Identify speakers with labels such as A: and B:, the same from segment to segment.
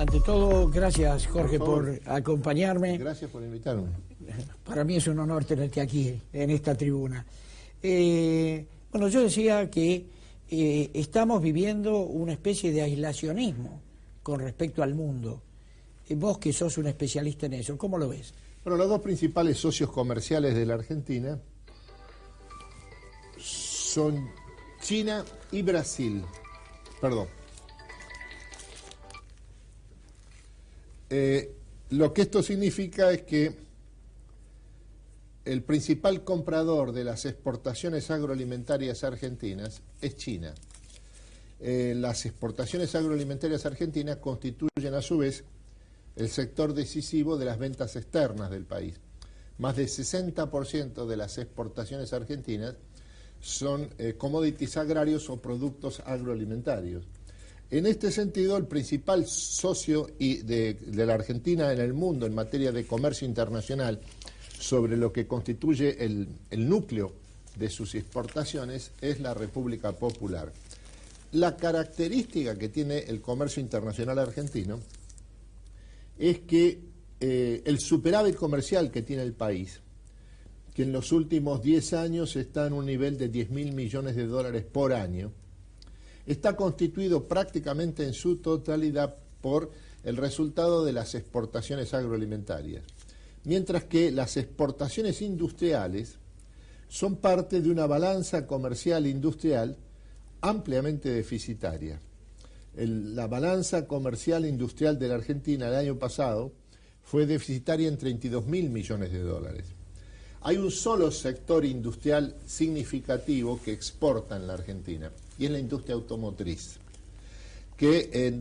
A: Ante todo, gracias Jorge por acompañarme.
B: Gracias por invitarme.
A: Para mí es un honor tenerte aquí, en esta tribuna. Bueno, yo decía que estamos viviendo una especie de aislacionismo con respecto al mundo. Vos que sos un especialista en eso, ¿cómo lo ves?
B: Bueno, los dos principales socios comerciales de la Argentina son China y Brasil. Perdón. Lo que esto significa es que el principal comprador de las exportaciones agroalimentarias argentinas es China. Las exportaciones agroalimentarias argentinas constituyen a su vez el sector decisivo de las ventas externas del país. Más del 60% de las exportaciones argentinas son commodities agrarios o productos agroalimentarios. En este sentido, el principal socio de la Argentina en el mundo en materia de comercio internacional, sobre lo que constituye el núcleo de sus exportaciones, es la República Popular. La característica que tiene el comercio internacional argentino es que el superávit comercial que tiene el país, que en los últimos 10 años está en un nivel de 10.000 millones de dólares por año, está constituido prácticamente en su totalidad por el resultado de las exportaciones agroalimentarias, mientras que las exportaciones industriales son parte de una balanza comercial industrial ampliamente deficitaria. La balanza comercial industrial de la Argentina el año pasado fue deficitaria en 32.000 millones de dólares. Hay un solo sector industrial significativo que exporta en la Argentina, y es la industria automotriz,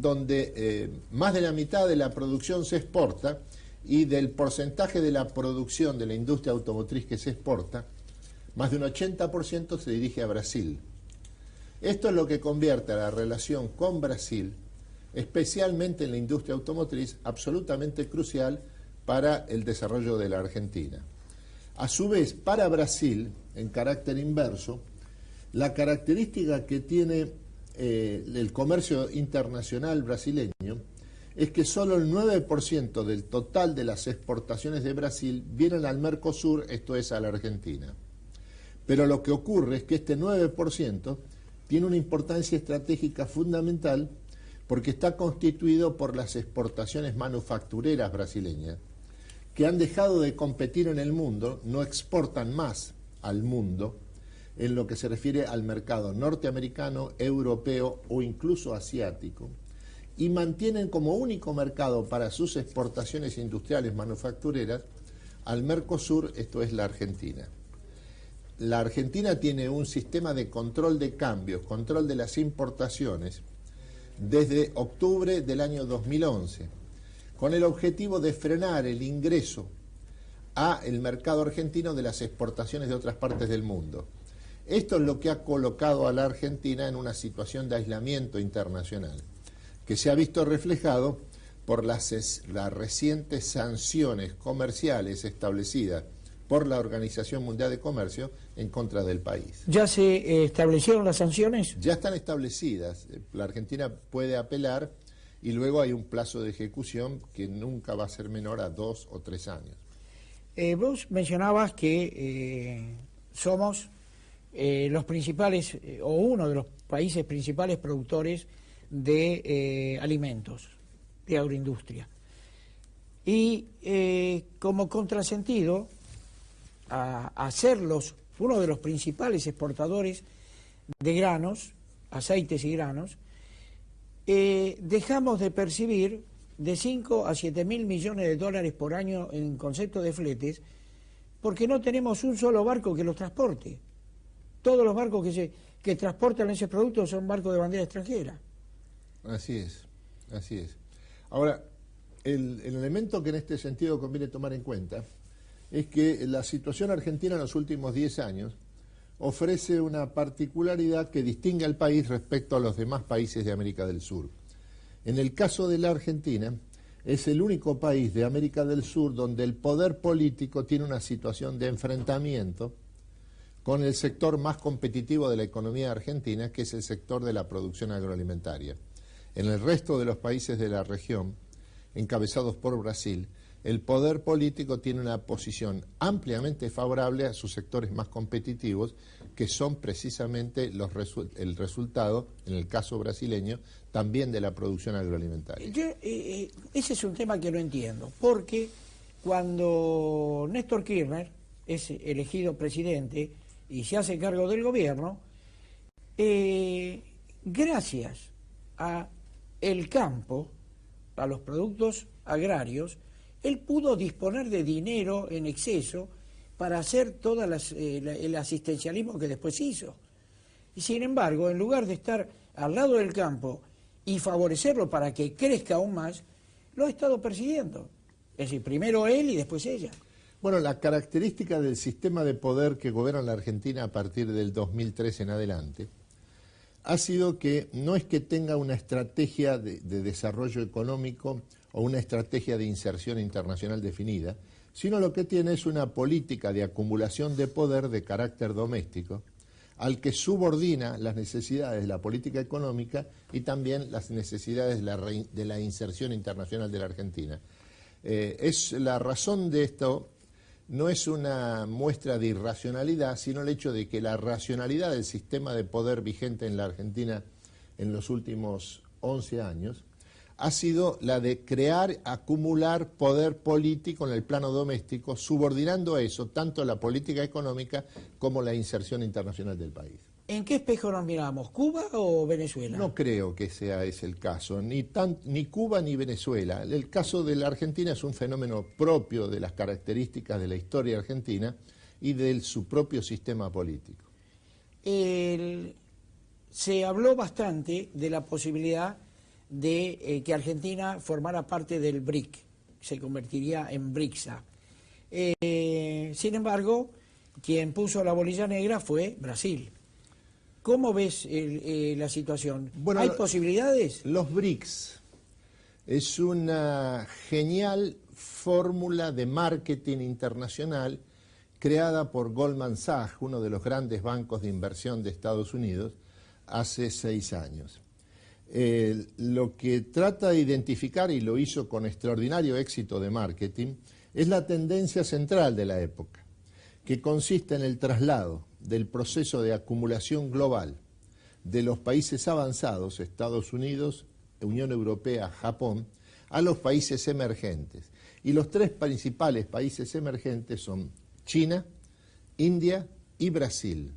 B: donde más de la mitad de la producción se exporta, y del porcentaje de la producción de la industria automotriz que se exporta, más de un 80% se dirige a Brasil. Esto es lo que convierte a la relación con Brasil, especialmente en la industria automotriz, absolutamente crucial para el desarrollo de la Argentina. A su vez, para Brasil, en carácter inverso, la característica que tiene el comercio internacional brasileño es que solo el 9% del total de las exportaciones de Brasil vienen al Mercosur, esto es a la Argentina. Pero lo que ocurre es que este 9% tiene una importancia estratégica fundamental porque está constituido por las exportaciones manufactureras brasileñas, que han dejado de competir en el mundo, no exportan más al mundo en lo que se refiere al mercado norteamericano, europeo o incluso asiático, y mantienen como único mercado para sus exportaciones industriales manufactureras al Mercosur, esto es la Argentina. La Argentina tiene un sistema de control de cambios, control de las importaciones, desde octubre del año 2011, con el objetivo de frenar el ingreso al mercado argentino de las exportaciones de otras partes del mundo. Esto es lo que ha colocado a la Argentina en una situación de aislamiento internacional, que se ha visto reflejado por las recientes sanciones comerciales establecidas por la Organización Mundial de Comercio en contra del país.
A: ¿Ya se establecieron las sanciones?
B: Ya están establecidas. La Argentina puede apelar y luego hay un plazo de ejecución que nunca va a ser menor a 2 o 3 años.
A: Vos mencionabas que somos los principales, o uno de los países principales productores de alimentos, de agroindustria. Y como contrasentido a ser uno de los principales exportadores de granos, aceites y granos, dejamos de percibir de 5 a 7.000 millones de dólares por año en concepto de fletes, porque no tenemos un solo barco que los transporte. Todos los barcos que transportan esos productos son barcos de bandera extranjera.
B: Así es, así es. Ahora, el elemento que en este sentido conviene tomar en cuenta es que la situación argentina en los últimos 10 años ofrece una particularidad que distingue al país respecto a los demás países de América del Sur. En el caso de la Argentina, es el único país de América del Sur donde el poder político tiene una situación de enfrentamiento con el sector más competitivo de la economía argentina, que es el sector de la producción agroalimentaria. En el resto de los países de la región, encabezados por Brasil, el poder político tiene una posición ampliamente favorable a sus sectores más competitivos, que son precisamente el resultado, en el caso brasileño, también de la producción agroalimentaria.
A: Ese es un tema que no entiendo, porque cuando Néstor Kirchner es elegido presidente y se hace cargo del gobierno, gracias a el campo, a los productos agrarios, él pudo disponer de dinero en exceso para hacer todo el asistencialismo que después hizo. Y sin embargo, en lugar de estar al lado del campo y favorecerlo para que crezca aún más, lo ha estado persiguiendo. Es decir, primero él y después ella.
B: Bueno, la característica del sistema de poder que gobierna la Argentina a partir del 2003 en adelante ha sido que no es que tenga una estrategia de desarrollo económico o una estrategia de inserción internacional definida, sino lo que tiene es una política de acumulación de poder de carácter doméstico, al que subordina las necesidades de la política económica y también las necesidades de la inserción internacional de la Argentina. La razón de esto no es una muestra de irracionalidad, sino el hecho de que la racionalidad del sistema de poder vigente en la Argentina en los últimos 11 años ha sido la de crear, acumular poder político en el plano doméstico, subordinando a eso tanto la política económica como la inserción internacional del país.
A: ¿En qué espejo nos miramos, Cuba o Venezuela?
B: No creo que sea ese el caso, ni Cuba ni Venezuela. El caso de la Argentina es un fenómeno propio de las características de la historia argentina y de su propio sistema político.
A: Se habló bastante de la posibilidad de que Argentina formara parte del BRIC, se convertiría en BRICSA. Sin embargo, quien puso la bolilla negra fue Brasil. ¿Cómo ves la situación?
B: Bueno,
A: ¿Hay posibilidades?
B: Los BRICS es una genial fórmula de marketing internacional creada por Goldman Sachs, uno de los grandes bancos de inversión de Estados Unidos, hace 6 años. Lo que trata de identificar, y lo hizo con extraordinario éxito de marketing, es la tendencia central de la época, que consiste en el traslado del proceso de acumulación global de los países avanzados, Estados Unidos, Unión Europea, Japón, a los países emergentes. Y los 3 principales países emergentes son China, India y Brasil.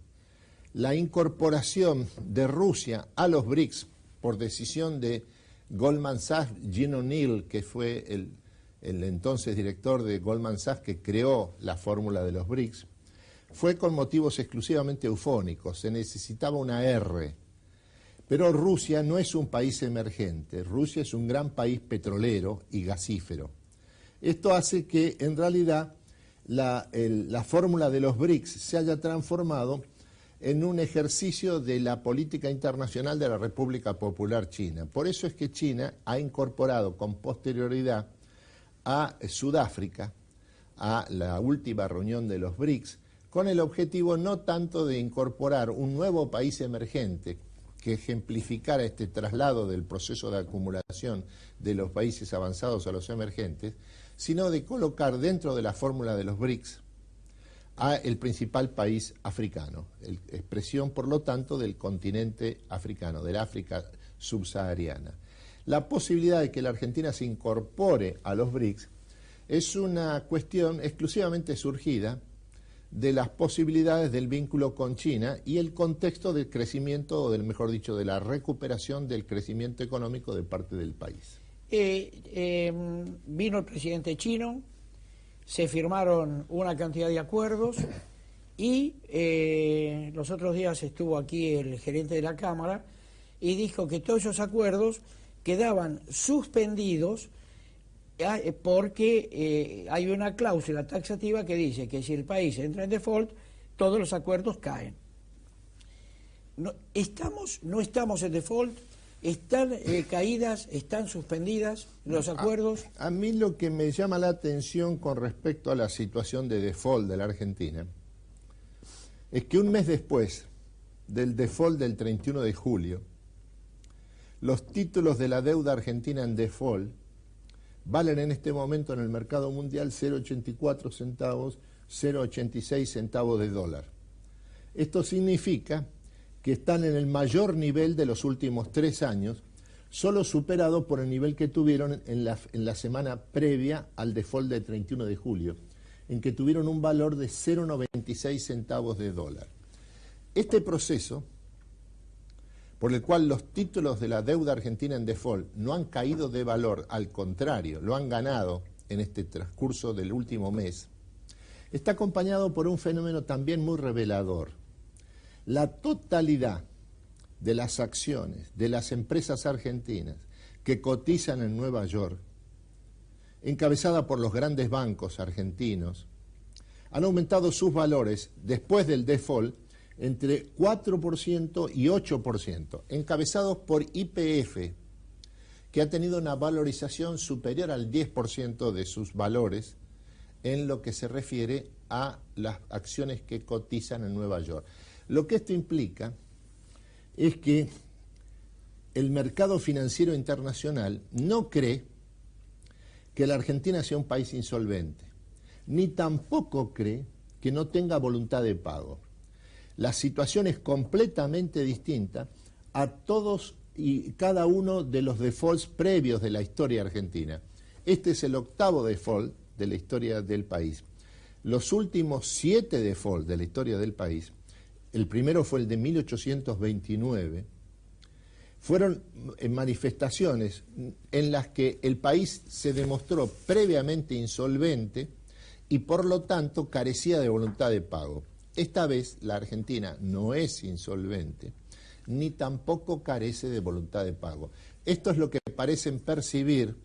B: La incorporación de Rusia a los BRICS por decisión de Goldman Sachs, Jim O'Neill, que fue el entonces director de Goldman Sachs que creó la fórmula de los BRICS, fue con motivos exclusivamente eufónicos, se necesitaba una R. Pero Rusia no es un país emergente, Rusia es un gran país petrolero y gasífero. Esto hace que en realidad la fórmula de los BRICS se haya transformado en un ejercicio de la política internacional de la República Popular China. Por eso es que China ha incorporado con posterioridad a Sudáfrica, a la última reunión de los BRICS, con el objetivo no tanto de incorporar un nuevo país emergente que ejemplificara este traslado del proceso de acumulación de los países avanzados a los emergentes, sino de colocar dentro de la fórmula de los BRICS a el principal país africano, expresión por lo tanto del continente africano, del África subsahariana. La posibilidad de que la Argentina se incorpore a los BRICS es una cuestión exclusivamente surgida de las posibilidades del vínculo con China y el contexto del crecimiento, o del mejor dicho, de la recuperación del crecimiento económico de parte del país.
A: Vino el presidente chino, se firmaron una cantidad de acuerdos y los otros días estuvo aquí el gerente de la Cámara y dijo que todos esos acuerdos quedaban suspendidos porque hay una cláusula taxativa que dice que si el país entra en default, todos los acuerdos caen. No estamos en default, están caídas, están suspendidas los acuerdos.
B: A mí lo que me llama la atención con respecto a la situación de default de la Argentina es que un mes después del default del 31 de julio, los títulos de la deuda argentina en default valen en este momento en el mercado mundial 0,84 centavos, 0,86 centavos de dólar. Esto significa que están en el mayor nivel de los últimos 3 años, solo superado por el nivel que tuvieron en la semana previa al default del 31 de julio, en que tuvieron un valor de 0,96 centavos de dólar. Este proceso, por el cual los títulos de la deuda argentina en default no han caído de valor, al contrario, lo han ganado en este transcurso del último mes, está acompañado por un fenómeno también muy revelador. La totalidad de las acciones de las empresas argentinas que cotizan en Nueva York, encabezada por los grandes bancos argentinos, han aumentado sus valores después del default entre 4% y 8%, encabezados por YPF, que ha tenido una valorización superior al 10% de sus valores en lo que se refiere a las acciones que cotizan en Nueva York. Lo que esto implica es que el mercado financiero internacional no cree que la Argentina sea un país insolvente, ni tampoco cree que no tenga voluntad de pago. La situación es completamente distinta a todos y cada uno de los defaults previos de la historia argentina. Este es el 8º default de la historia del país. Los últimos 7 defaults de la historia del país, el primero fue el de 1829, fueron manifestaciones en las que el país se demostró previamente insolvente y por lo tanto carecía de voluntad de pago. Esta vez la Argentina no es insolvente, ni tampoco carece de voluntad de pago. Esto es lo que parecen percibir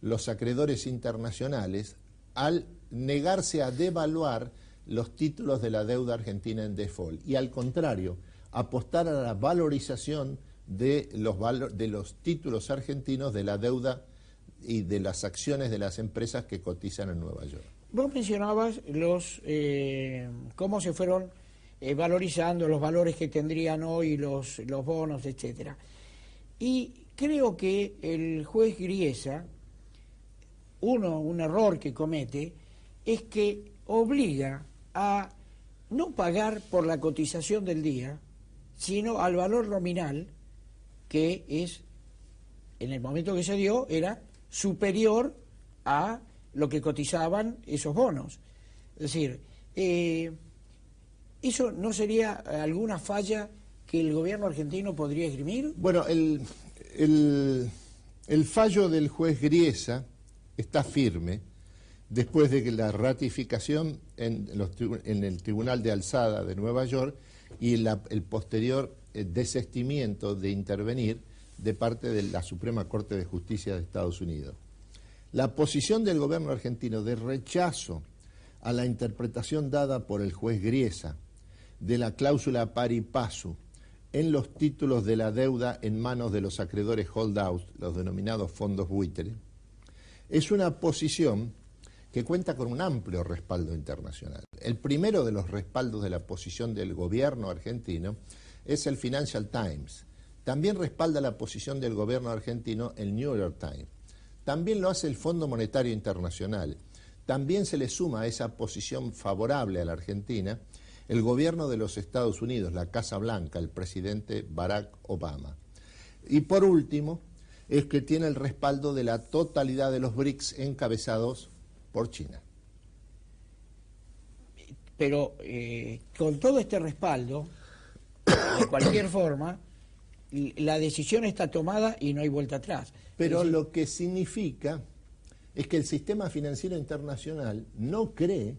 B: los acreedores internacionales al negarse a devaluar los títulos de la deuda argentina en default y al contrario, apostar a la valorización de los títulos argentinos de la deuda y de las acciones de las empresas que cotizan en Nueva York.
A: Vos mencionabas cómo se fueron valorizando los valores que tendrían hoy los bonos, etcétera. Y creo que el juez Griesa, un error que comete, es que obliga a no pagar por la cotización del día, sino al valor nominal, que es, en el momento que se dio, era superior a lo que cotizaban esos bonos. Es decir, ¿eso no sería alguna falla que el gobierno argentino podría esgrimir?
B: Bueno, el fallo del juez Griesa está firme después de que la ratificación en el Tribunal de Alzada de Nueva York y el posterior desistimiento de intervenir de parte de la Suprema Corte de Justicia de Estados Unidos. La posición del gobierno argentino de rechazo a la interpretación dada por el juez Griesa de la cláusula pari passu en los títulos de la deuda en manos de los acreedores holdouts, los denominados fondos buitre, es una posición que cuenta con un amplio respaldo internacional. El primero de los respaldos de la posición del gobierno argentino es el Financial Times. También respalda la posición del gobierno argentino el New York Times. También lo hace el Fondo Monetario Internacional. También se le suma a esa posición favorable a la Argentina el gobierno de los Estados Unidos, la Casa Blanca, el presidente Barack Obama. Y por último, es que tiene el respaldo de la totalidad de los BRICS encabezados por China.
A: Pero con todo este respaldo, de cualquier forma, la decisión está tomada y no hay vuelta atrás.
B: Pero lo que significa es que el sistema financiero internacional no cree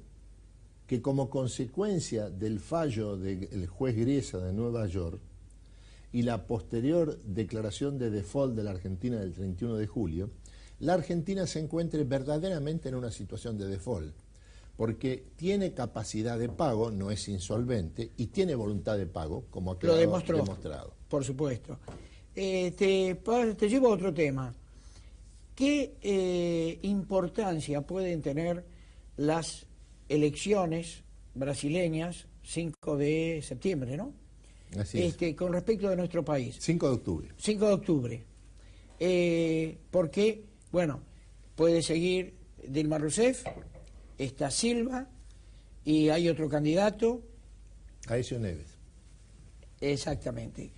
B: que como consecuencia del fallo del juez Griesa de Nueva York y la posterior declaración de default de la Argentina del 31 de julio, la Argentina se encuentre verdaderamente en una situación de default, porque tiene capacidad de pago, no es insolvente, y tiene voluntad de pago, como ha quedado demostrado.
A: Por supuesto. Te llevo a otro tema. ¿Qué importancia pueden tener las elecciones brasileñas 5 de septiembre, ¿no?
B: Así es.
A: Con respecto de nuestro país.
B: 5 de octubre.
A: 5 de octubre. Porque, bueno, puede seguir Dilma Rousseff, está Silva y hay otro candidato.
B: Aécio Neves.
A: Exactamente.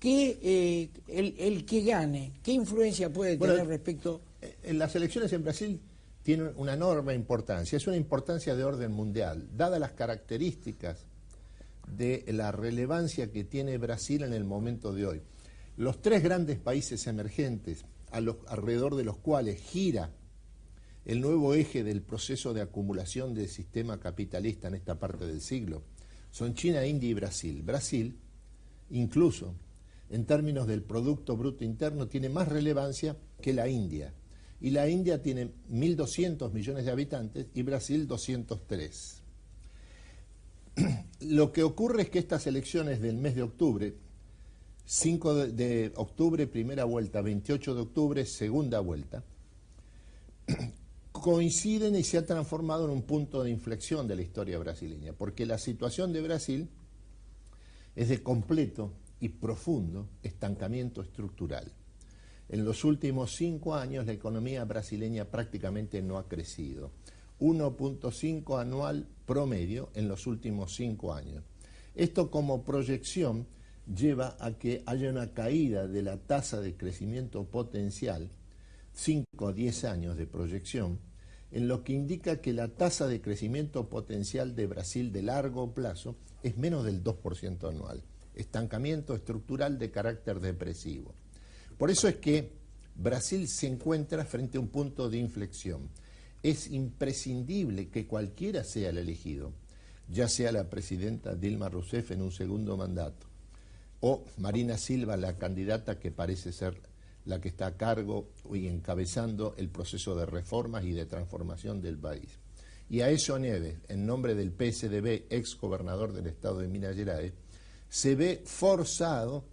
A: El que gane, ¿qué influencia puede tener respecto?
B: En las elecciones en Brasil tienen una enorme importancia, es una importancia de orden mundial, dadas las características de la relevancia que tiene Brasil en el momento de hoy. Los tres grandes países emergentes alrededor de los cuales gira el nuevo eje del proceso de acumulación del sistema capitalista en esta parte del siglo son China, India y Brasil. Brasil, incluso en términos del Producto Bruto Interno, tiene más relevancia que la India. Y la India tiene 1.200 millones de habitantes y Brasil 203. Lo que ocurre es que estas elecciones del mes de octubre, 5 de octubre primera vuelta, 28 de octubre segunda vuelta, coinciden y se ha transformado en un punto de inflexión de la historia brasileña, porque la situación de Brasil es de completo y profundo estancamiento estructural. En los últimos 5 años la economía brasileña prácticamente no ha crecido. 1.5 anual promedio en los últimos 5 años. Esto como proyección lleva a que haya una caída de la tasa de crecimiento potencial, 5 a 10 años de proyección, en lo que indica que la tasa de crecimiento potencial de Brasil de largo plazo es menos del 2% anual. Estancamiento estructural de carácter depresivo. Por eso es que Brasil se encuentra frente a un punto de inflexión. Es imprescindible que cualquiera sea el elegido, ya sea la presidenta Dilma Rousseff en un segundo mandato, o Marina Silva, la candidata que parece ser la que está a cargo y encabezando el proceso de reformas y de transformación del país. Y Aécio Neves, en nombre del PSDB, ex gobernador del estado de Minas Gerais, se ve forzado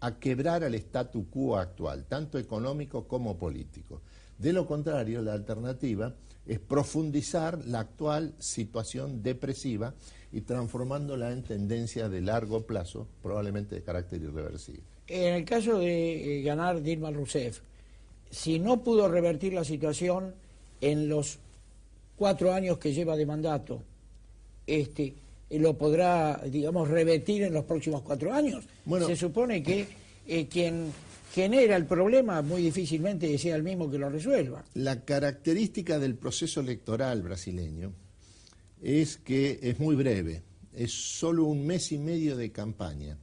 B: a quebrar el statu quo actual, tanto económico como político. De lo contrario, la alternativa es profundizar la actual situación depresiva y transformándola en tendencia de largo plazo, probablemente de carácter irreversible.
A: En el caso de ganar Dilma Rousseff, si no pudo revertir la situación en los 4 años que lleva de mandato, lo podrá, digamos, revertir en los próximos 4 años. Bueno, se supone que quien genera el problema muy difícilmente sea el mismo que lo resuelva.
B: La característica del proceso electoral brasileño es que es muy breve, es solo 1 mes y medio de campaña.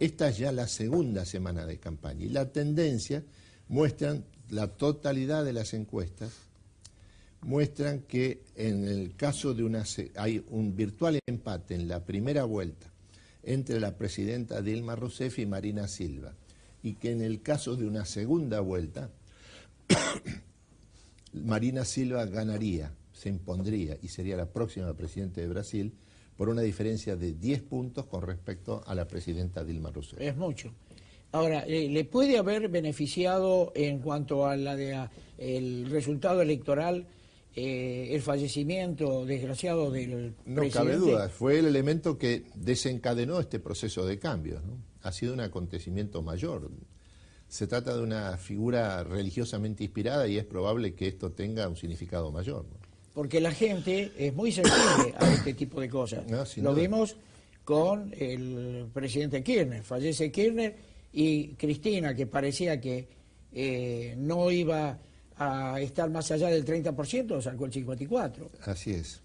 B: Esta es ya la segunda semana de campaña y la tendencia muestran, la totalidad de las encuestas muestran que en el caso de hay un virtual empate en la primera vuelta entre la presidenta Dilma Rousseff y Marina Silva, y que en el caso de una segunda vuelta Marina Silva ganaría, se impondría y sería la próxima presidenta de Brasil por una diferencia de 10 puntos con respecto a la presidenta Dilma Rousseff.
A: Es mucho. Ahora, ¿le puede haber beneficiado en cuanto a el resultado electoral el fallecimiento desgraciado del presidente?
B: No cabe duda, fue el elemento que desencadenó este proceso de cambios, ¿no? Ha sido un acontecimiento mayor. Se trata de una figura religiosamente inspirada y es probable que esto tenga un significado mayor, ¿no?
A: Porque la gente es muy sensible a este tipo de cosas.
B: No,
A: lo vimos con el presidente Kirchner. Fallece Kirchner y Cristina, que parecía que no iba a estar más allá del 30%, sacó el 54%.
B: Así es.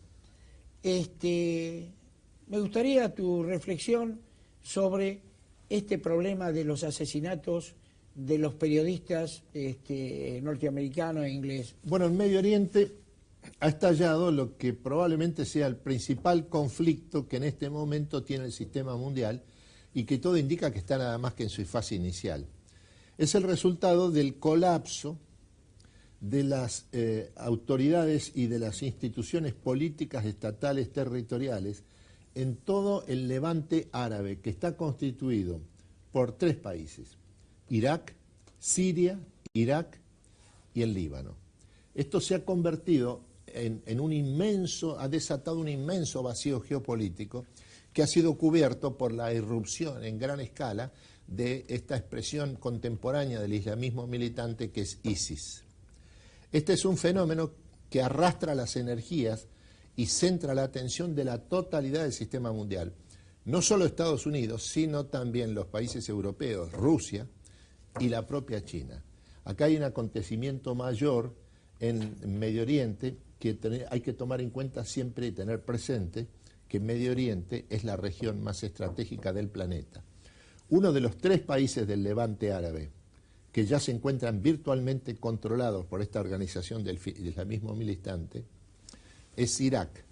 A: Me gustaría tu reflexión sobre este problema de los asesinatos de los periodistas norteamericanos e ingleses.
B: Bueno, en Medio Oriente ha estallado lo que probablemente sea el principal conflicto que en este momento tiene el sistema mundial y que todo indica que está nada más que en su fase inicial. Es el resultado del colapso de las autoridades y de las instituciones políticas estatales territoriales en todo el levante árabe, que está constituido por 3 países: Irak, Siria, Irak y el Líbano. Esto se ha convertido ha desatado un inmenso vacío geopolítico que ha sido cubierto por la irrupción en gran escala de esta expresión contemporánea del islamismo militante que es ISIS. Este es un fenómeno que arrastra las energías y centra la atención de la totalidad del sistema mundial. No solo Estados Unidos, sino también los países europeos, Rusia y la propia China. Acá hay un acontecimiento mayor en Medio Oriente que hay que tomar en cuenta siempre y tener presente que Medio Oriente es la región más estratégica del planeta. Uno de los 3 países del Levante árabe que ya se encuentran virtualmente controlados por esta organización del islamismo militante es Irak,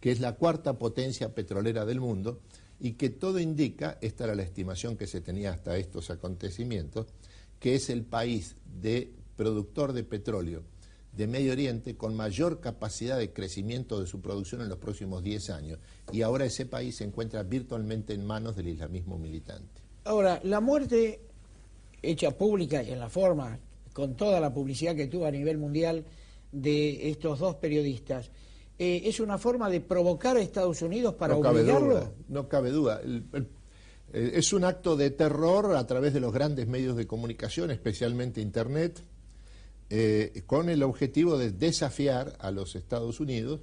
B: que es la 4ª potencia petrolera del mundo y que todo indica, esta era la estimación que se tenía hasta estos acontecimientos, que es el país productor de petróleo de Medio Oriente con mayor capacidad de crecimiento de su producción en los próximos 10 años. Y ahora ese país se encuentra virtualmente en manos del islamismo militante.
A: Ahora, la muerte hecha pública y en la forma, con toda la publicidad que tuvo a nivel mundial de estos 2 periodistas, ¿es una forma de provocar a Estados Unidos para obligarlo?
B: No cabe duda. Es un acto de terror a través de los grandes medios de comunicación, especialmente Internet, con el objetivo de desafiar a los Estados Unidos,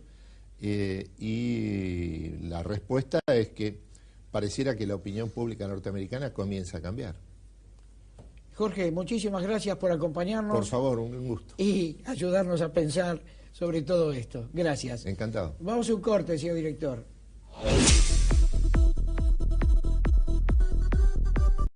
B: y la respuesta es que pareciera que la opinión pública norteamericana comienza a cambiar.
A: Jorge, muchísimas gracias por acompañarnos.
B: Por favor, un gusto.
A: Y ayudarnos a pensar sobre todo esto. Gracias.
B: Encantado.
A: Vamos a un corte, señor director.